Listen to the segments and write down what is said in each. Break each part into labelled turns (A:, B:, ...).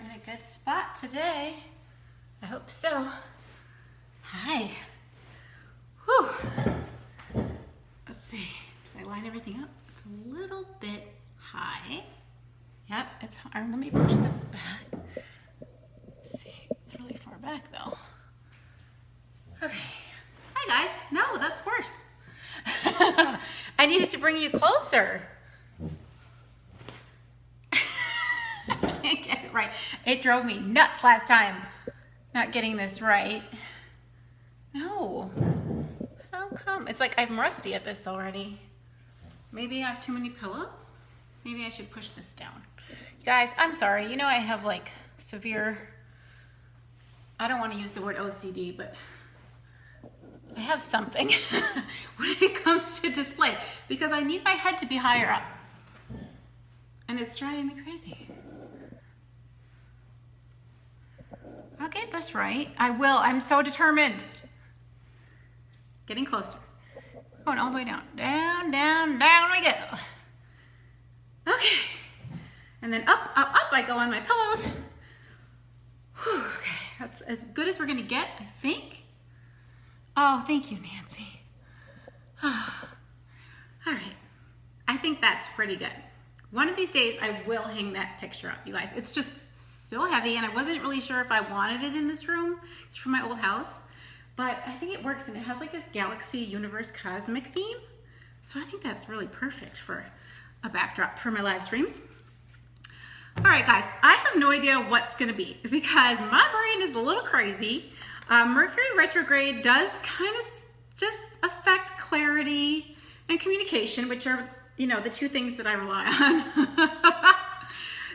A: in a good spot today. I hope so. Hi. Whew. Let's see. Did I line everything up? It's a little bit high. Yep, it's hard. Let me push this back. Let's see. It's really far back though. Okay. Hi guys. No, that's worse. I needed to bring you closer. I can't get it right. It drove me nuts last time not getting this right. No. How come? It's like I'm rusty at this already. Maybe I have too many pillows? Maybe I should push this down. Guys, I'm sorry. You know I have like severe, I don't want to use the word OCD, but I have something when it comes to display because I need my head to be higher up. And it's driving me crazy. I'll get this right. I will. I'm so determined. Getting closer. Going all the way down. Down, down, down we go. Okay. And then up, up, up I go on my pillows. Whew, okay. That's as good as we're going to get, I think. Oh, thank you, Nancy. Oh. All right. I think that's pretty good. One of these days, I will hang that picture up, you guys. It's just so heavy, and I wasn't really sure if I wanted it in this room. It's from my old house, but I think it works, and it has like this galaxy, universe, cosmic theme. So I think that's really perfect for a backdrop for my live streams. All right, guys, I have no idea what's gonna be because my brain is a little crazy. Mercury retrograde does kind of just affect clarity and communication, which are, you know, the two things that I rely on.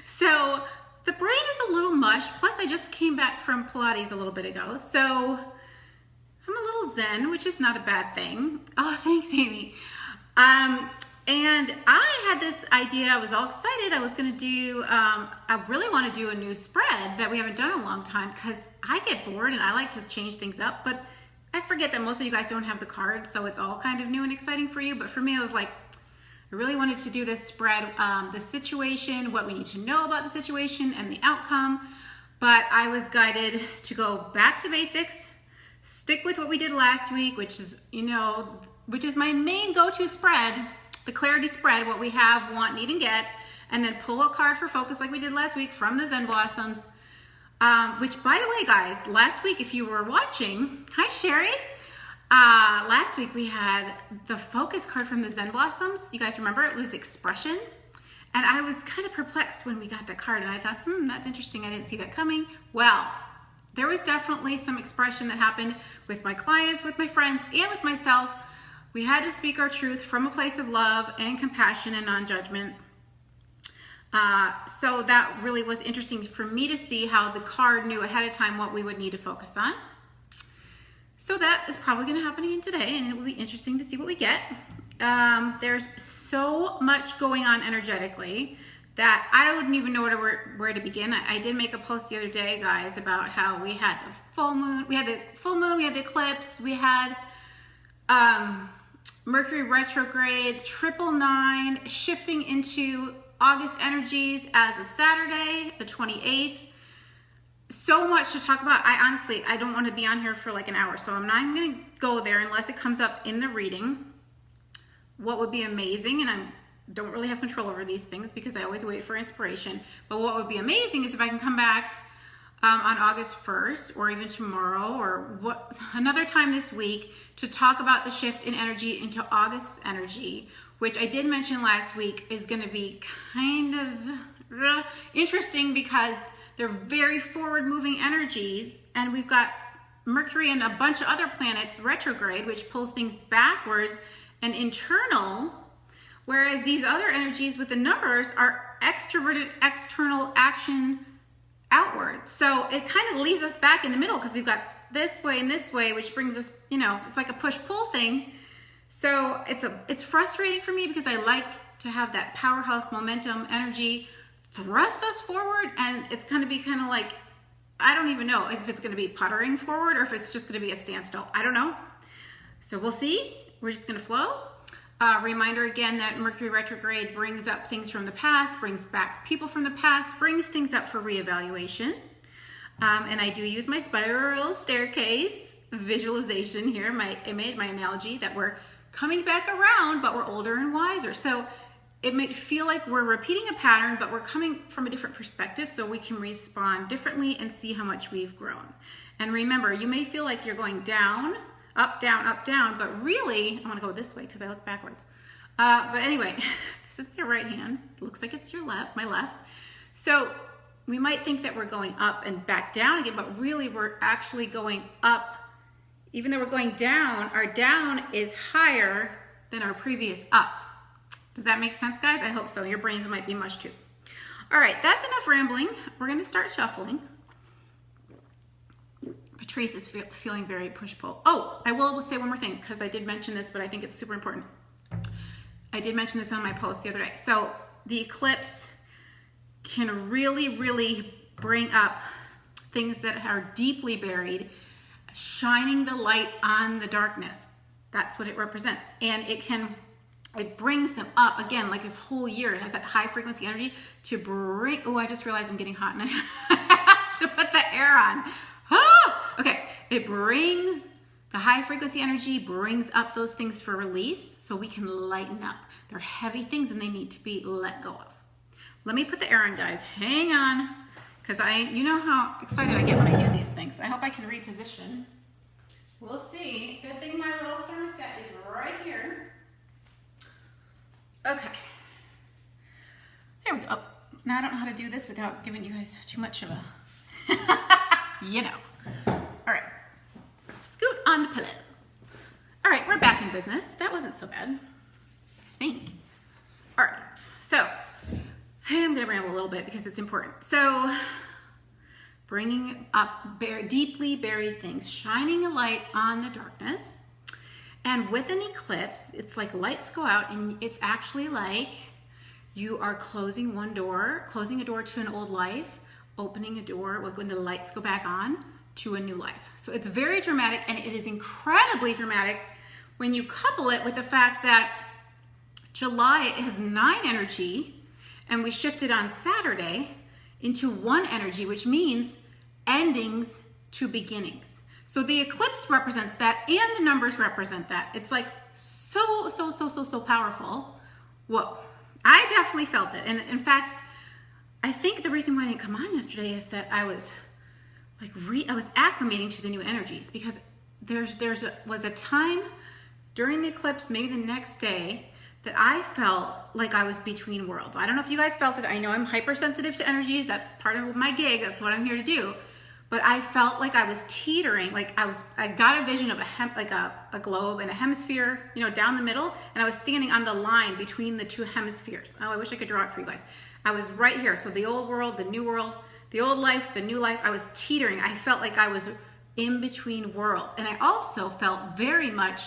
A: So the brain is a little mush. Plus I just came back from Pilates a little bit ago. So I'm a little zen, which is not a bad thing. Oh, thanks, Amy. And I had this idea, I was all excited. I was gonna do, I really wanna do a new spread that we haven't done in a long time because I get bored and I like to change things up, but I forget that most of you guys don't have the card, so it's all kind of new and exciting for you. But for me, I was like, I really wanted to do this spread, the situation, what we need to know about the situation and the outcome. But I was guided to go back to basics, stick with what we did last week, which is, you know, which is my main go-to spread, the clarity spread, what we have, want, need, and get, and then pull a card for focus like we did last week from the Zen Blossoms. Which, by the way, guys, last week, if you were watching, hi, Sherry. Last week we had the focus card from the Zen Blossoms. You guys remember? It was expression. And I was kind of perplexed when we got that card, and I thought, that's interesting. I didn't see that coming. Well, there was definitely some expression that happened with my clients, with my friends, and with myself. We had to speak our truth from a place of love and compassion and non-judgment. So that really was interesting for me to see how the card knew ahead of time what we would need to focus on. So that is probably going to happen again today, and it will be interesting to see what we get. There's so much going on energetically that I don't even know where to begin. I did make a post the other day, guys, about how we had the full moon, we had the eclipse, we had Mercury retrograde, 999, shifting into August energies as of Saturday, the 28th. So much to talk about. I don't want to be on here for like an hour, so I'm not even going to go there unless it comes up in the reading. What would be amazing, and I don't really have control over these things because I always wait for inspiration, but what would be amazing is if I can come back on August 1st or even tomorrow or another time this week to talk about the shift in energy into August energy, which I did mention last week is going to be kind of interesting because they're very forward-moving energies, and we've got Mercury and a bunch of other planets retrograde, which pulls things backwards and internal, whereas these other energies with the numbers are extroverted external action outward. So it kind of leaves us back in the middle because we've got this way and this way, which brings us, you know, it's like a push-pull thing. So it's frustrating for me because I like to have that powerhouse momentum energy thrust us forward, and it's going to be kind of like, I don't even know if it's going to be puttering forward or if it's just going to be a standstill. I don't know. So we'll see. We're just going to flow. Reminder again that Mercury retrograde brings up things from the past, brings back people from the past, brings things up for reevaluation. And I do use my spiral staircase visualization here, my image, my analogy, that we're coming back around, but we're older and wiser. So it might feel like we're repeating a pattern, but we're coming from a different perspective so we can respond differently and see how much we've grown. And remember, you may feel like you're going down, up, down, but really, I want to go this way because I look backwards. But anyway, this is my right hand. It looks like it's your left, my left. So we might think that we're going up and back down again, but really we're actually going up. Even though we're going down, our down is higher than our previous up. Does that make sense, guys? I hope so. Your brains might be mush too. All right, that's enough rambling. We're going to start shuffling. Patrice is feeling very push-pull. Oh, I will say one more thing because I did mention this, but I think it's super important. I did mention this on my post the other day. So the eclipse can really, really bring up things that are deeply buried, shining the light on the darkness. That's what it represents. And it brings them up again, like this whole year. It has that high frequency energy to bring, oh, I just realized I'm getting hot and I have to put the air on. Ah! Okay, it brings the high frequency energy, brings up those things for release so we can lighten up. They're heavy things and they need to be let go of. Let me put the air on, guys. Hang on, because you know how excited I get when I do these things. I hope I can reposition. We'll see. Good thing my little thermostat is right here. Okay. There we go. Oh, now I don't know how to do this without giving you guys too much of a, you know. All right. Scoot on the pillow. All right, we're back in business. That wasn't so bad, I think. All right, so I'm going to ramble a little bit because it's important. So bringing up deeply buried things, shining a light on the darkness. And with an eclipse, it's like lights go out and it's actually like you are closing one door, closing a door to an old life, opening a door like when the lights go back on to a new life. So it's very dramatic, and it is incredibly dramatic when you couple it with the fact that July has 9 energy and we shifted on Saturday into 1 energy, which means endings to beginnings. So the eclipse represents that, and the numbers represent that. It's like so powerful. Whoa. I definitely felt it. And in fact, I think the reason why I didn't come on yesterday is that I was like, I was acclimating to the new energies, because there was a time during the eclipse, maybe the next day, that I felt like I was between worlds. I don't know if you guys felt it. I know I'm hypersensitive to energies. That's part of my gig. That's what I'm here to do. But I felt like I was teetering, like I got a vision of a globe and a hemisphere, you know, down the middle, and I was standing on the line between the 2 hemispheres. Oh, I wish I could draw it for you guys. I was right here. So the old world, the new world, the old life, the new life. I was teetering. I felt like I was in between worlds. And I also felt very much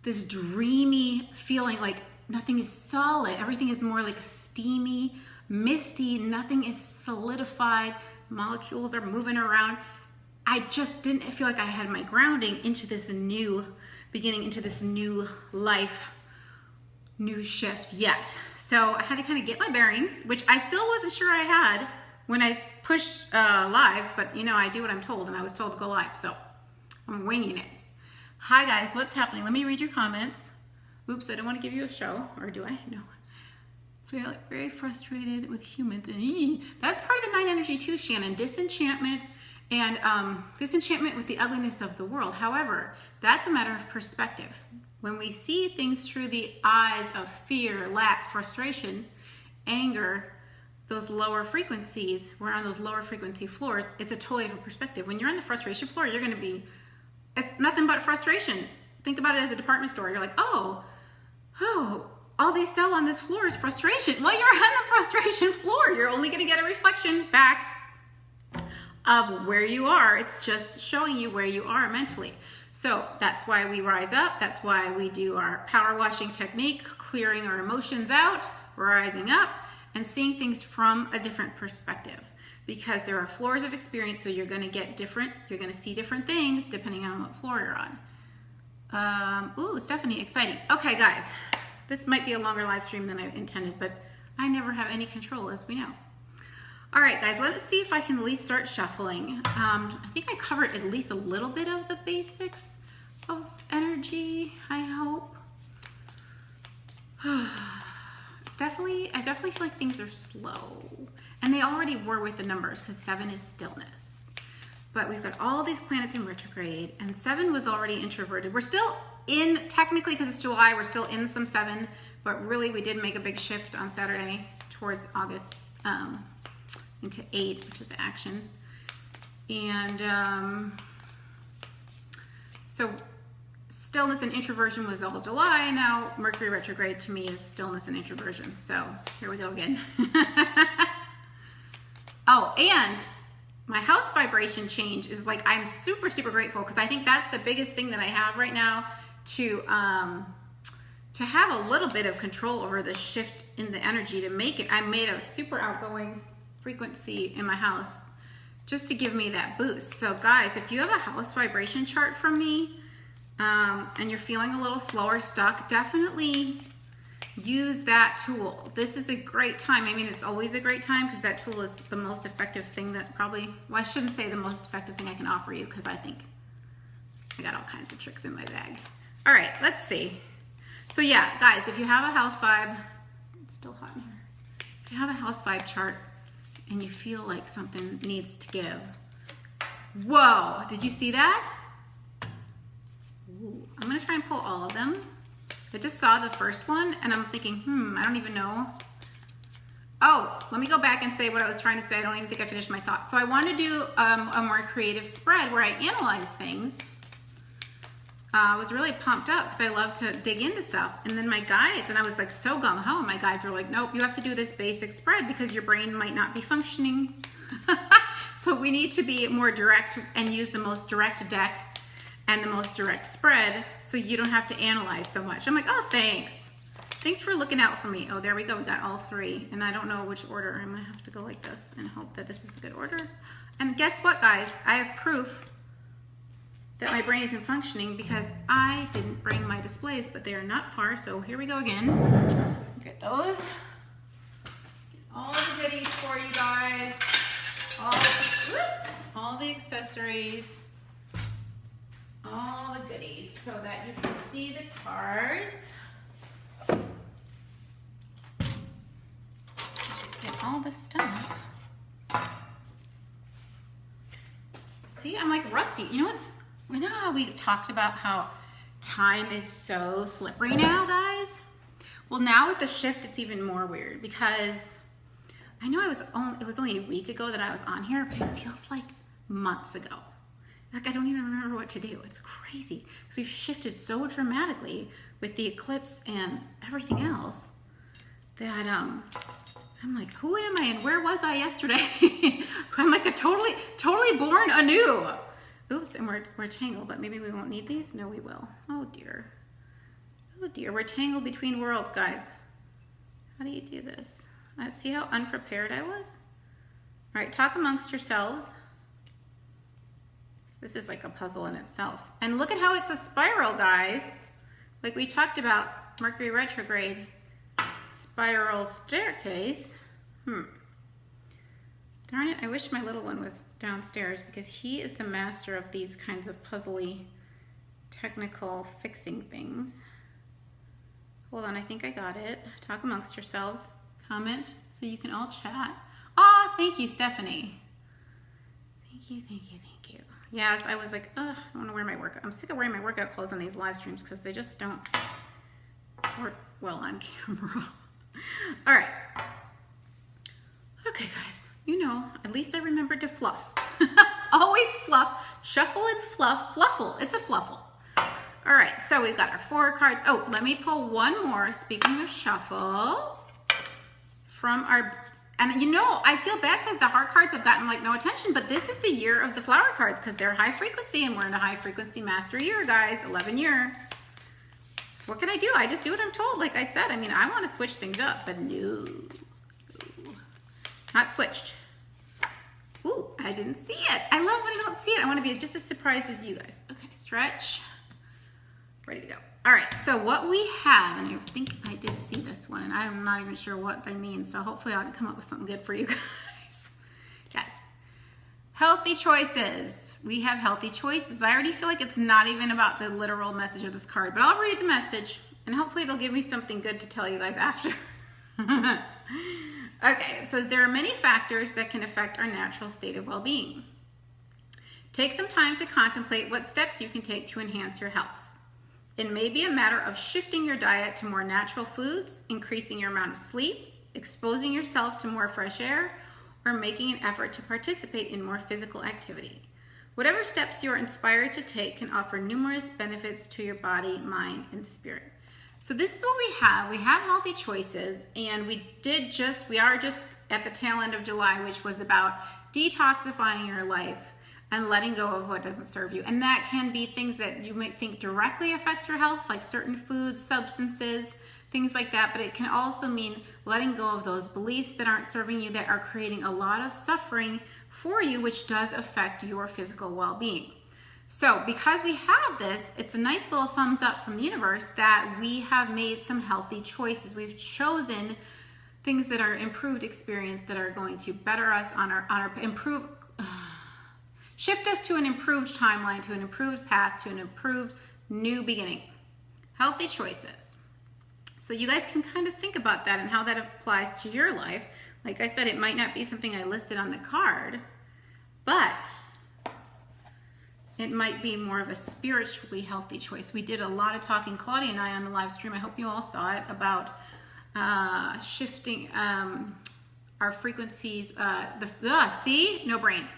A: this dreamy feeling, like nothing is solid. Everything is more like steamy, misty. Nothing is solidified. Molecules are moving around. I just didn't feel like I had my grounding into this new beginning, into this new life, new shift yet. So I had to kind of get my bearings, which I still wasn't sure I had when I pushed live, but you know, I do what I'm told, and I was told to go live, so I'm winging it. Hi guys, what's happening? Let me read your comments. Oops, I don't want to give you a show, or do I? No. Feel very frustrated with humans, and that's part of the 9 energy too, Shannon. Disenchantment and disenchantment with the ugliness of the world. However, that's a matter of perspective. When we see things through the eyes of fear, lack, frustration, anger, those lower frequencies, we're on those lower frequency floors, it's a totally different perspective. When you're on the frustration floor, you're going to be, it's nothing but frustration. Think about it as a department store. You're like, oh, all they sell on this floor is frustration. Well, you're on the frustration floor. You're only going to get a reflection back of where you are. It's just showing you where you are mentally. So that's why we rise up. That's why we do our power washing technique, clearing our emotions out, rising up, and seeing things from a different perspective. Because there are floors of experience, so you're going to get different, you're going to see different things depending on what floor you're on. Ooh, Stephanie, exciting. Okay, guys. This might be a longer live stream than I intended, but I never have any control, as we know. All right, guys, let's see if I can at least start shuffling. I think I covered at least a little bit of the basics of energy, I hope. I definitely feel like things are slow. And they already were with the numbers because 7 is stillness. But we've got all these planets in retrograde, and 7 was already introverted. We're still in, technically because it's July, we're still in some 7, but really we did make a big shift on Saturday towards August into 8, which is the action. And so stillness and introversion was all July. Now Mercury retrograde to me is stillness and introversion. So here we go again. Oh, and my house vibration change is like, I'm super, super grateful because I think that's the biggest thing that I have right now to have a little bit of control over the shift in the energy to make it. I made a super outgoing frequency in my house just to give me that boost. So guys, if you have a house vibration chart from me and you're feeling a little slow or stuck, definitely use that tool. This is a great time. I mean, it's always a great time because that tool is the most effective thing that probably, well, I shouldn't say the most effective thing I can offer you because I think I got all kinds of tricks in my bag. All right, let's see. So yeah, guys, if you have a house vibe, it's still hot in here. If you have a house vibe chart and you feel like something needs to give, whoa, did you see that? Ooh, I'm gonna try and pull all of them. I just saw the first one and I'm thinking, I don't even know. Oh, let me go back and say what I was trying to say. I don't even think I finished my thought. So I want to do a more creative spread where I analyze things. I was really pumped up because I love to dig into stuff. And then my guides, and I was like so gung-ho, my guides were like, nope, you have to do this basic spread because your brain might not be functioning. So we need to be more direct and use the most direct deck and the most direct spread so you don't have to analyze so much. I'm like, oh, thanks. Thanks for looking out for me. Oh, there we go. We got all 3. And I don't know which order. I'm going to have to go like this and hope that this is a good order. And guess what, guys? I have proof that my brain isn't functioning because I didn't bring my displays, but they are not far. So here we go again. Get those. Get all the goodies for you guys. All the accessories. All the goodies so that you can see the cards. Just get all the stuff. See, I'm like rusty. You know how we talked about how time is so slippery now, guys? Well, now with the shift, it's even more weird because I know it was only a week ago that I was on here, but it feels like months ago. Like I don't even remember what to do. It's crazy because we've shifted so dramatically with the eclipse and everything else that I'm like, who am I and where was I yesterday? I'm like a totally born anew. Oops, and we're tangled, but maybe we won't need these. No, we will. Oh dear. Oh dear, we're tangled between worlds, guys. How do you do this? See how unprepared I was? All right, talk amongst yourselves. This is like a puzzle in itself. And look at how it's a spiral, guys. Like we talked about Mercury retrograde, spiral staircase. Darn it, I wish my little one was downstairs because he is the master of these kinds of puzzly, technical fixing things. Hold on, I think I got it. Talk amongst yourselves. Comment so you can all chat. Oh, thank you, Stephanie. Thank you, thank you, thank you. Yes, I was like, ugh, I want to wear my workout. I'm sick of wearing my workout clothes on these live streams because they just don't work well on camera. All right. Okay, guys. You know, at least I remembered to fluff. Always fluff. Shuffle and fluff. Fluffle. It's a fluffle. All right, so we've got our 4 cards. Oh, let me pull one more. Speaking of shuffle, from our... And you know, I feel bad because the heart cards have gotten like no attention, but this is the year of the flower cards because they're high frequency and we're in a high frequency master year, guys, 11 year. So what can I do? I just do what I'm told. Like I said, I mean, I want to switch things up, but no, not switched. Ooh, I didn't see it. I love when I don't see it. I want to be just as surprised as you guys. Okay, stretch. Ready to go. All right, so what we have, and I think I did see this one, and I'm not even sure what they mean, so hopefully I can come up with something good for you guys. Yes. Healthy choices. We have healthy choices. I already feel like it's not even about the literal message of this card, but I'll read the message, and hopefully they'll give me something good to tell you guys after. Okay, it says there are many factors that can affect our natural state of well-being. Take some time to contemplate what steps you can take to enhance your health. It may be a matter of shifting your diet to more natural foods, increasing your amount of sleep, exposing yourself to more fresh air, or making an effort to participate in more physical activity. Whatever steps you are inspired to take can offer numerous benefits to your body, mind, and spirit. So this is what we have. We have healthy choices, and we are just at the tail end of July, which was about detoxifying your life and letting go of what doesn't serve you. And that can be things that you might think directly affect your health, like certain foods, substances, things like that. But it can also mean letting go of those beliefs that aren't serving you, that are creating a lot of suffering for you, which does affect your physical well-being. So because we have this, it's a nice little thumbs up from the universe that we have made some healthy choices. We've chosen things that are improved experience, that are going to better us on our shift us to an improved timeline, to an improved path, to an improved new beginning. Healthy choices. So you guys can kind of think about that and how that applies to your life. Like I said, it might not be something I listed on the card, but it might be more of a spiritually healthy choice. We did a lot of talking, Claudia and I, on the live stream. I hope you all saw it, about shifting our frequencies. No brain.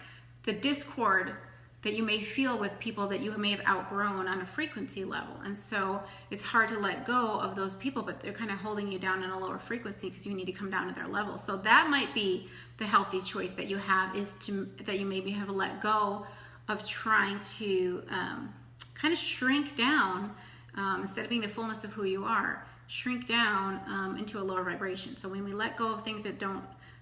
A: The discord that you may feel with people that you may have outgrown on a frequency level. And so it's hard to let go of those people, but they're kind of holding you down in a lower frequency because you need to come down to their level. So that might be the healthy choice that you have, is that you maybe have let go of trying to kind of shrink down, instead of being the fullness of who you are, shrink down into a lower vibration. So when we let go of things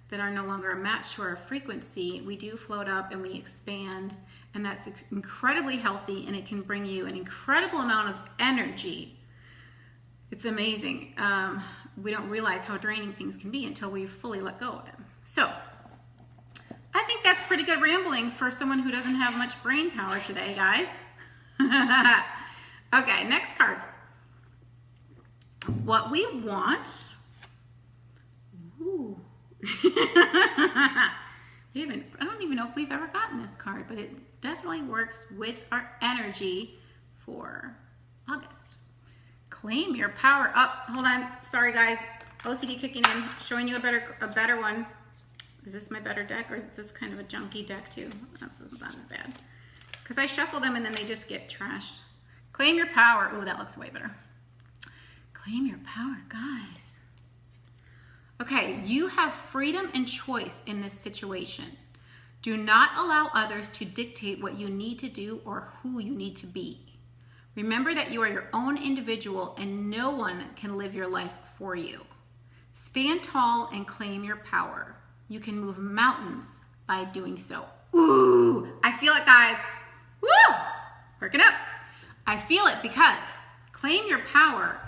A: that are no longer a match to our frequency, we do float up and we expand, and that's incredibly healthy, and it can bring you an incredible amount of energy. It's amazing. We don't realize how draining things can be until we fully let go of them. So I think that's pretty good rambling for someone who doesn't have much brain power today, guys. Okay, next card. What we want. Ooh. I don't even know if we've ever gotten this card, but it definitely works with our energy for August. Claim your power up. Hold on. Sorry, guys. OCD kicking in. Showing you a better one. Is this my better deck, or is this kind of a junky deck too? That's not as bad. Because I shuffle them and then they just get trashed. Claim your power. Ooh, that looks way better. Claim your power, guys. Okay, you have freedom and choice in this situation. Do not allow others to dictate what you need to do or who you need to be. Remember that you are your own individual and no one can live your life for you. Stand tall and claim your power. You can move mountains by doing so. Ooh, I feel it, guys. Woo! Working up. I feel it because claim your power.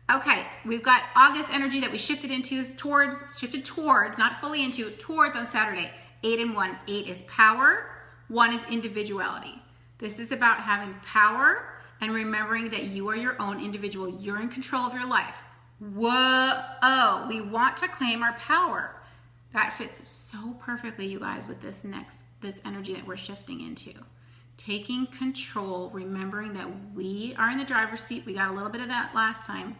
A: Okay, we've got August energy that we shifted towards, not fully into, towards on Saturday. 8 and 1. 8 is power, 1 is individuality. This is about having power and remembering that you are your own individual. You're in control of your life. Whoa, we want to claim our power. That fits so perfectly, you guys, with this energy that we're shifting into. Taking control, remembering that we are in the driver's seat. We got a little bit of that last time.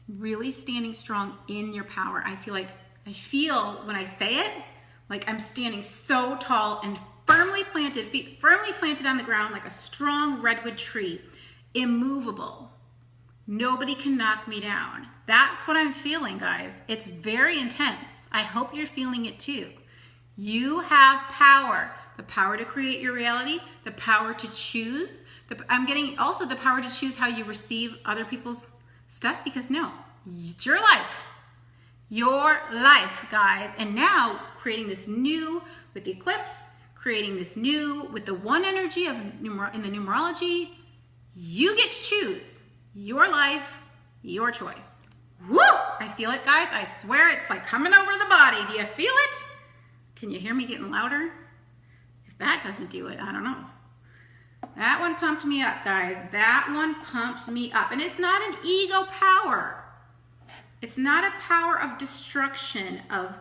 A: Really standing strong in your power. I feel when I say it, like I'm standing so tall and firmly planted, feet firmly planted on the ground like a strong redwood tree, immovable. Nobody can knock me down. That's what I'm feeling, guys. It's very intense. I hope you're feeling it too. You have power. The power to create your reality, the power to choose. I'm getting also the power to choose how you receive other people's stuff, because no, it's your life. Your life, guys. And now creating this new with the eclipse, creating this new with the one energy of in the numerology, you get to choose. your life, your choice. Woo! I feel it, guys. I swear it's like coming over the body. Do you feel it? Can you hear me getting louder? If that doesn't do it, I don't know. That one pumped me up, guys. That one pumped me up. And it's not an ego power. It's not a power of destruction, of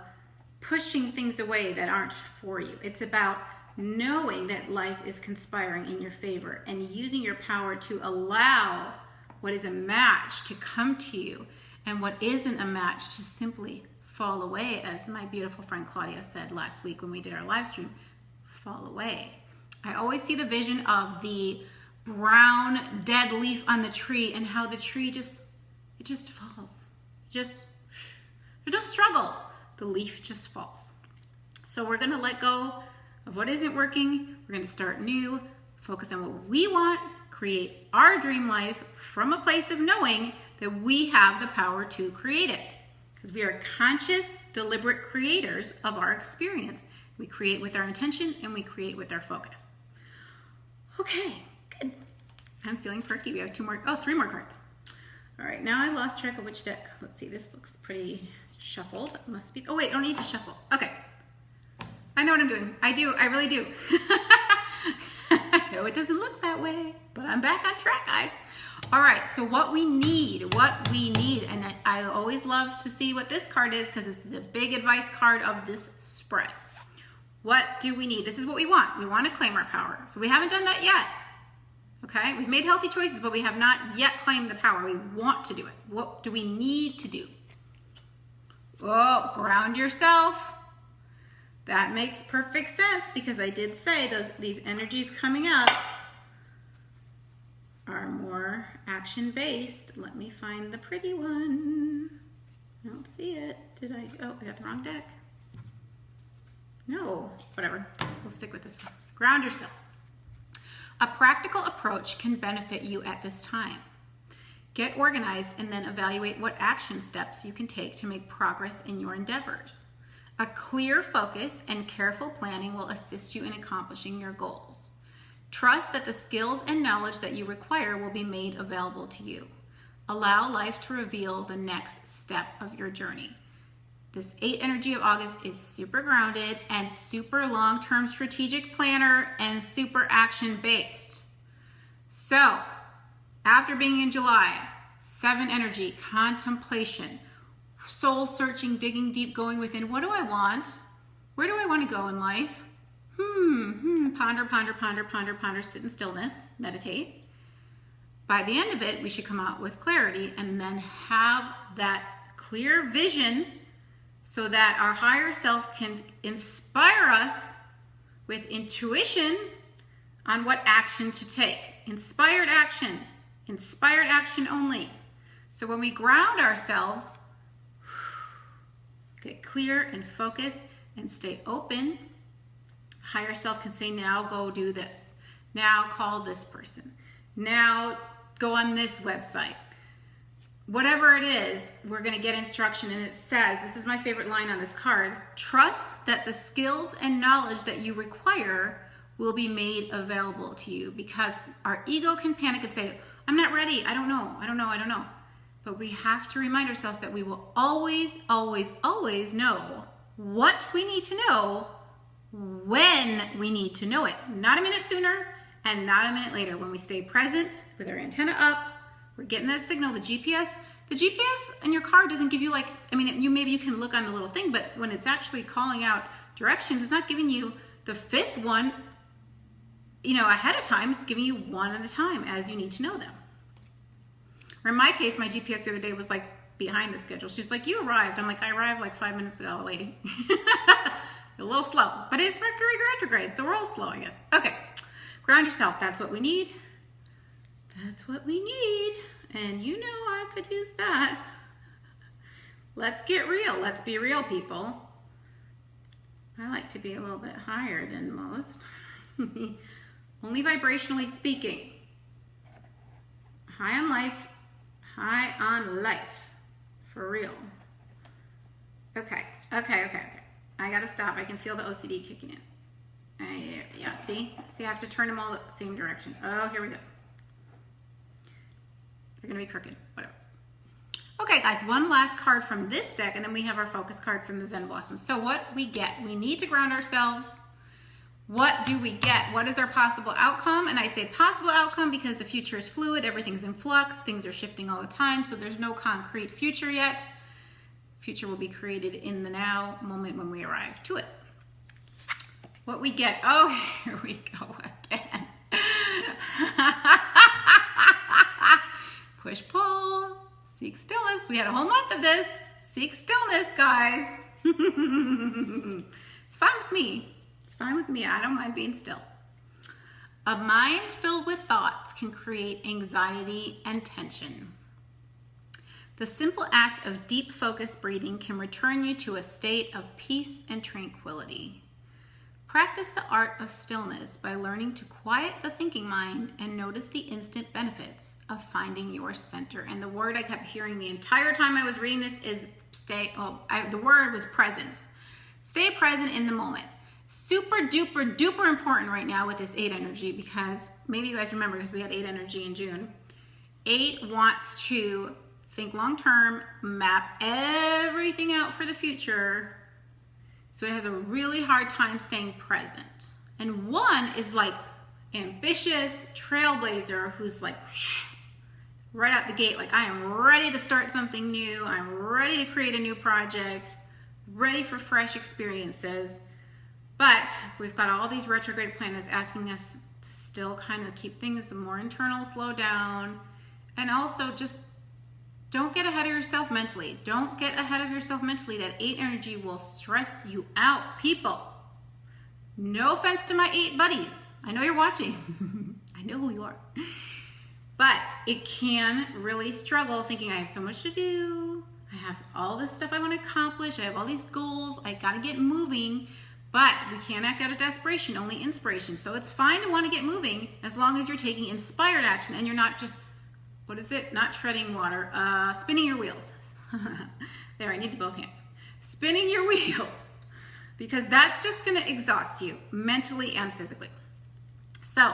A: pushing things away that aren't for you. It's about knowing that life is conspiring in your favor and using your power to allow what is a match to come to you and what isn't a match to simply fall away, as my beautiful friend Claudia said last week when we did our live stream, fall away. I always see the vision of the brown dead leaf on the tree and how the tree just falls. There's no struggle. The leaf just falls. So we're going to let go of what isn't working. We're going to start new, focus on what we want, create our dream life from a place of knowing that we have the power to create it. Because we are conscious, deliberate creators of our experience. We create with our intention and we create with our focus. Okay, good. I'm feeling perky. We have three more cards. All right, now I lost track of which deck. Let's see, this looks pretty shuffled. It must be, oh wait, I don't need to shuffle. Okay, I know what I'm doing. I do, I really do. No, it doesn't look that way, but I'm back on track, guys. All right, so what we need, and I always love to see what this card is because it's the big advice card of this spread. What do we need? This is what we want. We want to claim our power. So we haven't done that yet. Okay, we've made healthy choices, but we have not yet claimed the power. We want to do it. What do we need to do? Oh, ground yourself. That makes perfect sense because I did say these energies coming up are more action-based. Let me find the pretty one. I don't see it. I got the wrong deck. No, whatever. We'll stick with this one. Ground yourself. A practical approach can benefit you at this time. Get organized and then evaluate what action steps you can take to make progress in your endeavors. A clear focus and careful planning will assist you in accomplishing your goals. Trust that the skills and knowledge that you require will be made available to you. Allow life to reveal the next step of your journey. This 8 energy of August is super grounded and super long-term strategic planner and super action-based. So, after being in July, 7 energy, contemplation, soul-searching, digging deep, going within. What do I want? Where do I want to go in life? Ponder, ponder, ponder, ponder, ponder, sit in stillness, meditate. By the end of it, we should come out with clarity and then have that clear vision so that our higher self can inspire us with intuition on what action to take. Inspired action only. So when we ground ourselves, get clear and focus and stay open, higher self can say, now go do this. Now call this person. Now go on this website. Whatever it is, we're going to get instruction, and it says, this is my favorite line on this card, trust that the skills and knowledge that you require will be made available to you, because our ego can panic and say, I'm not ready, I don't know. But we have to remind ourselves that we will always, always, always know what we need to know when we need to know it. Not a minute sooner and not a minute later. When we stay present with our antenna up, we're getting that signal. The GPS in your car doesn't give you maybe you can look on the little thing, but when it's actually calling out directions, it's not giving you the 5th one, ahead of time. It's giving you one at a time as you need to know them. Or in my case, my GPS the other day was like behind the schedule. She's like, you arrived. I'm like, I arrived like 5 minutes ago, lady. A little slow, but it's Mercury retrograde, so we're all slow, I guess. Okay, ground yourself. That's what we need. That's what we need. And I could use that. Let's get real. Let's be real, people. I like to be a little bit higher than most. Only vibrationally speaking. High on life. High on life. For real. Okay. I gotta stop. I can feel the OCD kicking in. Yeah, see? See, I have to turn them all the same direction. Oh, here we go. They're gonna be crooked, whatever. Okay guys, one last card from this deck, and then we have our focus card from the Zen Blossom. So what we get, we need to ground ourselves. What do we get? What is our possible outcome? And I say possible outcome because the future is fluid, everything's in flux, things are shifting all the time, so there's no concrete future yet. Future will be created in the now moment when we arrive to it. What we get, oh, here we go again. Push, pull, seek stillness. We had a whole month of this. Seek stillness, guys. It's fine with me. Fine with me, I don't mind being still. A mind filled with thoughts can create anxiety and tension. The simple act of deep focused breathing can return you to a state of peace and tranquility. Practice the art of stillness by learning to quiet the thinking mind and notice the instant benefits of finding your center. And the word I kept hearing the entire time I was reading this is the word was presence. Stay present in the moment. Super duper duper important right now with this 8 energy, because maybe you guys remember because we had 8 energy in June. 8 wants to think long term, map everything out for the future. So it has a really hard time staying present. And 1 is like ambitious trailblazer who's like right out the gate, like I am ready to start something new. I'm ready to create a new project, ready for fresh experiences. But we've got all these retrograde planets asking us to still kind of keep things more internal, slow down, and also just don't get ahead of yourself mentally. Don't get ahead of yourself mentally. That 8 energy will stress you out, people. No offense to my 8 buddies. I know you're watching. I know who you are. But it can really struggle thinking I have so much to do. I have all this stuff I want to accomplish. I have all these goals. I got to get moving. But we can't act out of desperation, only inspiration. So it's fine to want to get moving as long as you're taking inspired action and you're not just, what is it? Not treading water, spinning your wheels. There, I need both hands. Spinning your wheels, because that's just going to exhaust you mentally and physically. So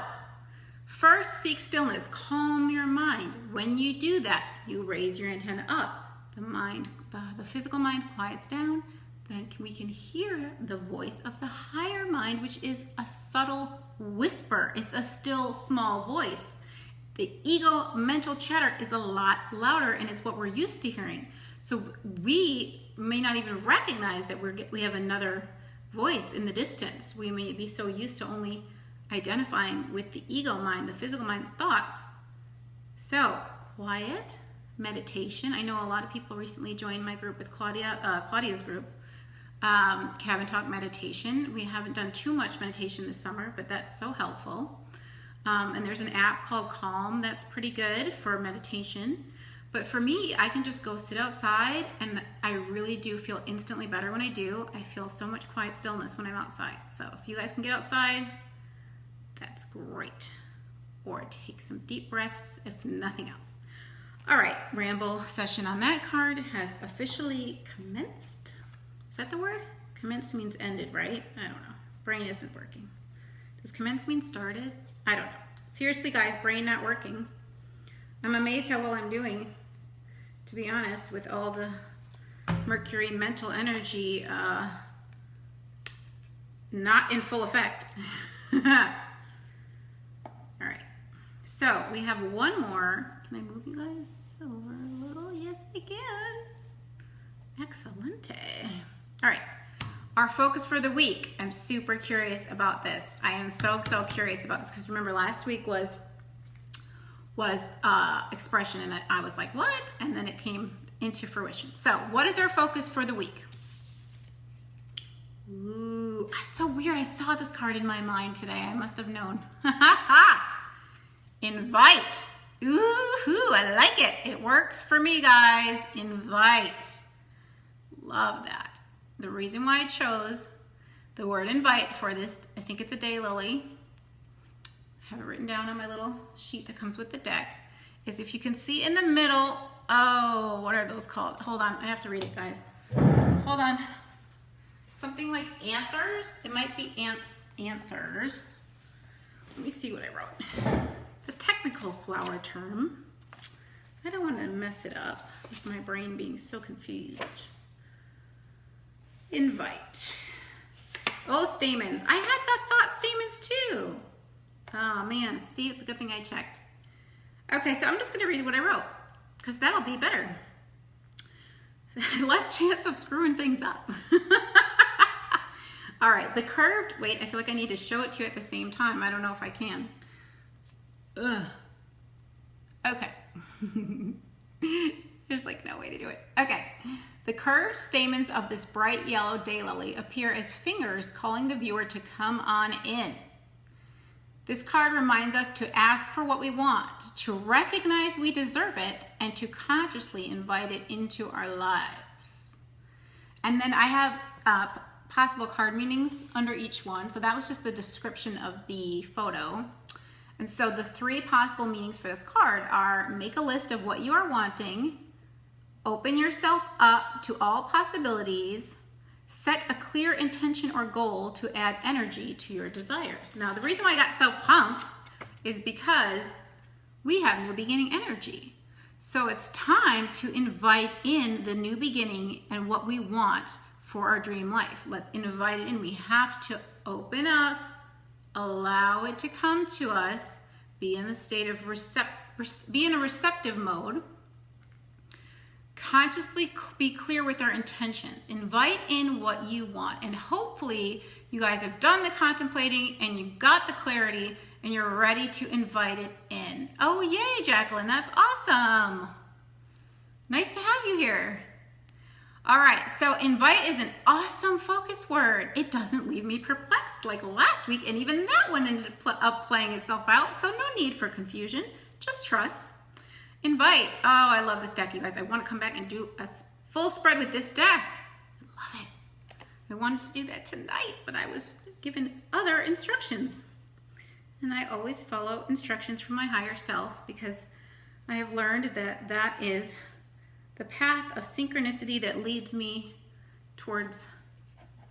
A: first, seek stillness, calm your mind. When you do that, you raise your antenna up. The mind, the physical mind quiets down. Then we can hear the voice of the higher mind, which is a subtle whisper. It's a still small voice. The ego mental chatter is a lot louder, and it's what we're used to hearing. So we may not even recognize that we have another voice in the distance. We may be so used to only identifying with the ego mind, the physical mind's thoughts. So quiet, meditation. I know a lot of people recently joined my group with Claudia's group. Cabin Talk meditation. We haven't done too much meditation this summer, but that's so helpful. And there's an app called Calm that's pretty good for meditation. But for me, I can just go sit outside, and I really do feel instantly better when I do. I feel so much quiet stillness when I'm outside. So if you guys can get outside, that's great. Or take some deep breaths, if nothing else. All right, ramble session on that card has officially commenced. Is that the word? Commenced means ended, right? I don't know. Brain isn't working. Does commence mean started? I don't know. Seriously, guys, brain not working. I'm amazed how well I'm doing, to be honest, with all the Mercury mental energy not in full effect. All right. So we have one more. Can I move you guys over a little? Yes, I can. Excellente. All right, our focus for the week. I'm super curious about this. I am so curious about this because remember last week was expression, and I was like, what? And then it came into fruition. So what is our focus for the week? Ooh, that's so weird. I saw this card in my mind today. I must have known. Invite. Ooh, I like it. It works for me, guys. Invite. Love that. The reason why I chose the word invite for this, I think it's a daylily. I have it written down on my little sheet that comes with the deck, is if you can see in the middle, oh, what are those called? Hold on, I have to read it, guys. Hold on. Something like anthers. It might be anthers. Let me see what I wrote. It's a technical flower term. I don't want to mess it up with my brain being so confused. Invite. Oh, stamens. I had that thought stamens too. Oh man, see, it's a good thing I checked. Okay, so I'm just gonna read what I wrote because that'll be better. Less chance of screwing things up. All right, the curved, wait, I feel like I need to show it to you at the same time. I don't know if I can. Ugh. Okay. There's like no way to do it. Okay. The curved stamens of this bright yellow daylily appear as fingers calling the viewer to come on in. This card reminds us to ask for what we want, to recognize we deserve it, and to consciously invite it into our lives. And then I have possible card meanings under each one. So that was just the description of the photo. And so the 3 possible meanings for this card are: make a list of what you are wanting, open yourself up to all possibilities, set a clear intention or goal to add energy to your desires. Now, the reason why I got so pumped is because we have new beginning energy. So it's time to invite in the new beginning and what we want for our dream life. Let's invite it in. We have to open up, allow it to come to us, be in the state of be in a receptive mode, consciously be clear with our intentions, invite in what you want, and hopefully you guys have done the contemplating and you got the clarity and you're ready to invite it in. Oh yay, Jacqueline, that's awesome. Nice to have you here. All right, so invite is an awesome focus word. It doesn't leave me perplexed like last week, and even that one ended up playing itself out, so no need for confusion, just trust. Invite. Oh, I love this deck, you guys. I want to come back and do a full spread with this deck. I love it. I wanted to do that tonight, but I was given other instructions. And I always follow instructions from my higher self because I have learned that that is the path of synchronicity that leads me towards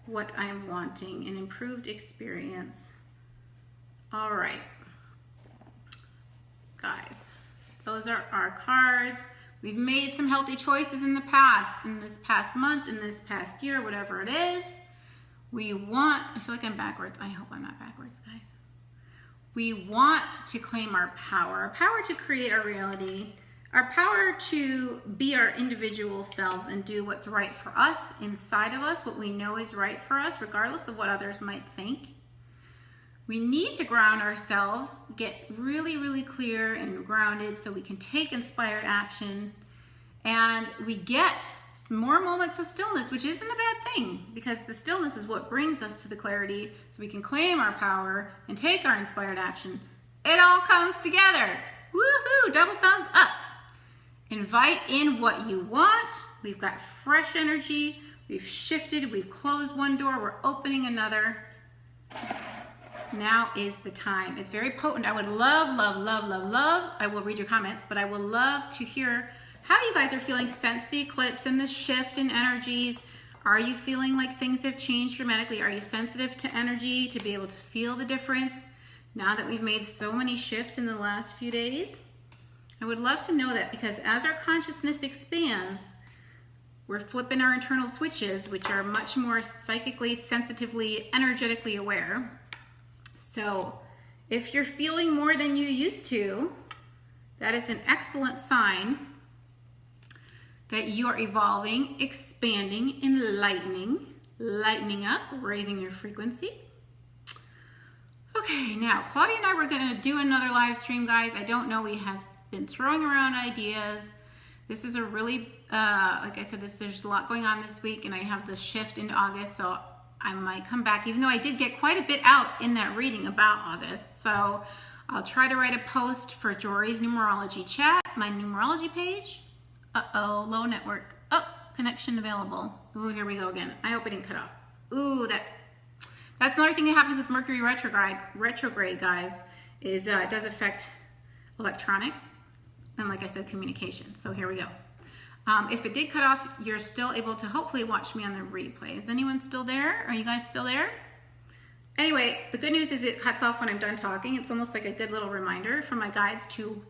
A: what I'm wanting, an improved experience. All right, guys, those are our cards. We've made some healthy choices in the past, in this past month, in this past year, whatever it is. We want, I feel like I'm backwards. I hope I'm not backwards, guys. We want to claim our power to create our reality, our power to be our individual selves and do what's right for us, inside of us, what we know is right for us, regardless of what others might think. We need to ground ourselves, get really, really clear and grounded so we can take inspired action. And we get some more moments of stillness, which isn't a bad thing because the stillness is what brings us to the clarity so we can claim our power and take our inspired action. It all comes together. Woohoo! Double thumbs up. Invite in what you want. We've got fresh energy. We've shifted. We've closed one door. We're opening another. Now is the time. It's very potent. I would love, love, love, love, love. I will read your comments, but I would love to hear how you guys are feeling since the eclipse and the shift in energies. Are you feeling like things have changed dramatically? Are you sensitive to energy to be able to feel the difference now that we've made so many shifts in the last few days? I would love to know that because as our consciousness expands, we're flipping our internal switches, which are much more psychically, sensitively, energetically aware. So if you're feeling more than you used to, that is an excellent sign that you are evolving, expanding, enlightening, lightening up, raising your frequency. Okay, now Claudia and I were gonna do another live stream, guys. I don't know, we have been throwing around ideas. This is a really, like I said, there's a lot going on this week and I have the shift into August, so I might come back, even though I did get quite a bit out in that reading about August. So I'll try to write a post for Jory's numerology chat, my numerology page. Uh-oh, low network. Oh, connection available. Ooh, here we go again. I hope it didn't cut off. Ooh, that's another thing that happens with Mercury retrograde, guys, is it does affect electronics and, like I said, communication. So here we go. If it did cut off, you're still able to hopefully watch me on the replay. Is anyone still there? Are you guys still there? Anyway, the good news is it cuts off when I'm done talking. It's almost like a good little reminder from my guides to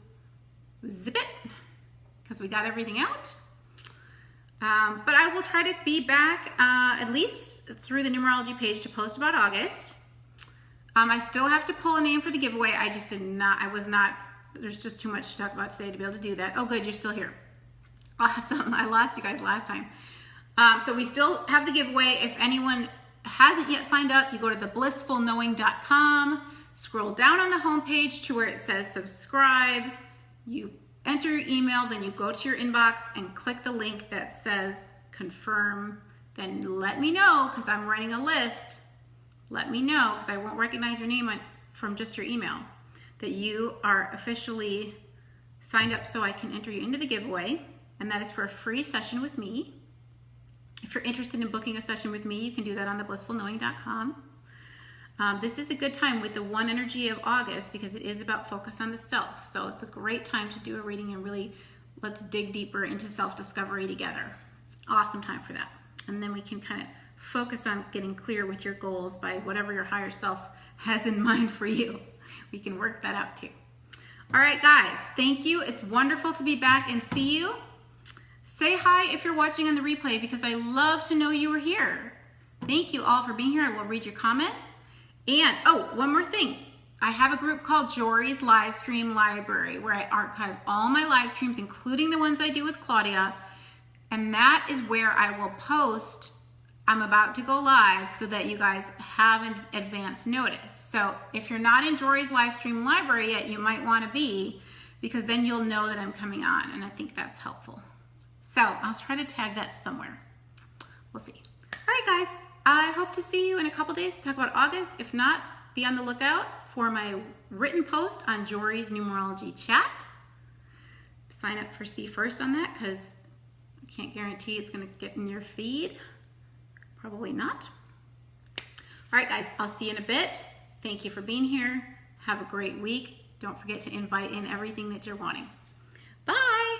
A: zip it because we got everything out. But I will try to be back at least through the numerology page to post about August. I still have to pull a name for the giveaway. There's just too much to talk about today to be able to do that. Oh, good, you're still here. Awesome, I lost you guys last time. So we still have the giveaway. If anyone hasn't yet signed up, you go to theblissfulknowing.com, scroll down on the homepage to where it says subscribe, you enter your email, then you go to your inbox and click the link that says confirm. Then let me know, because I'm running a list. Let me know, because I won't recognize your name from just your email, that you are officially signed up so I can enter you into the giveaway. And that is for a free session with me. If you're interested in booking a session with me, you can do that on theblissfulknowing.com. This is a good time with the one energy of August because it is about focus on the self. So it's a great time to do a reading and really let's dig deeper into self-discovery together. It's an awesome time for that. And then we can kind of focus on getting clear with your goals by whatever your higher self has in mind for you. We can work that out too. All right, guys, thank you. It's wonderful to be back and see you. Say hi if you're watching on the replay because I love to know you were here. Thank you all for being here. I will read your comments. And, oh, one more thing. I have a group called Jory's Livestream Library where I archive all my live streams, including the ones I do with Claudia. And that is where I will post I'm about to go live so that you guys have an advance notice. So if you're not in Jory's Livestream Library yet, you might want to be, because then you'll know that I'm coming on, and I think that's helpful. So I'll try to tag that somewhere. We'll see. All right, guys. I hope to see you in a couple days to talk about August. If not, be on the lookout for my written post on Jory's numerology chat. Sign up for See First on that because I can't guarantee it's going to get in your feed. Probably not. All right, guys, I'll see you in a bit. Thank you for being here. Have a great week. Don't forget to invite in everything that you're wanting. Bye.